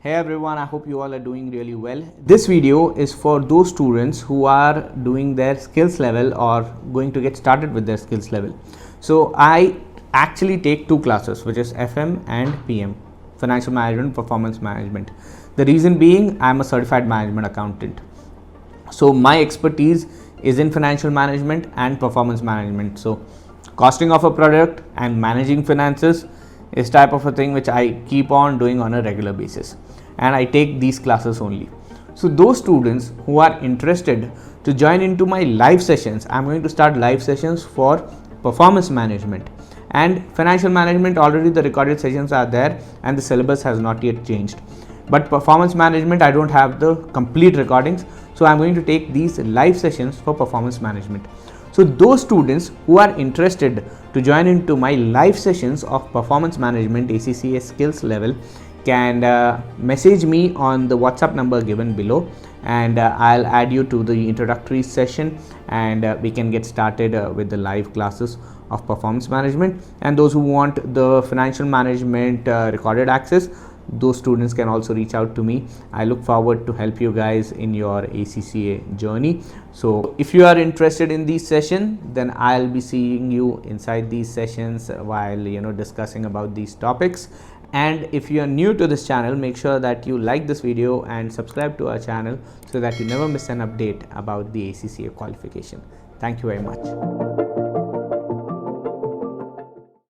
Hey everyone, I hope you all are doing really well. This video is for those students who are doing their skills level or going to get started with their skills level. So I actually take two classes, which is FM and PM, Financial Management, Performance Management. The reason being, I'm a certified management accountant. So my expertise is in financial management and performance management. So costing of a product and managing finances is type of a thing which I keep on doing on a regular basis, and I take these classes only. So those students who are interested to join into my live sessions, I'm going to start live sessions for performance management and financial management. Already the recorded sessions are there and the syllabus has not yet changed, but performance management I don't have the complete recordings, so I'm going to take these live sessions for performance management. So those students who are interested to join into my live sessions of performance management ACCA-Skills level can message me on the WhatsApp number given below, and I'll add you to the introductory session, and we can get started with the live classes of performance management. And those who want the financial management recorded access, those students can also reach out to me. I look forward to help you guys in your ACCA journey. So if you are interested in this session, then I'll be seeing you inside these sessions while discussing about these topics. And if you are new to this channel, make sure that you like this video and subscribe to our channel so that you never miss an update about the ACCA qualification. Thank you very much.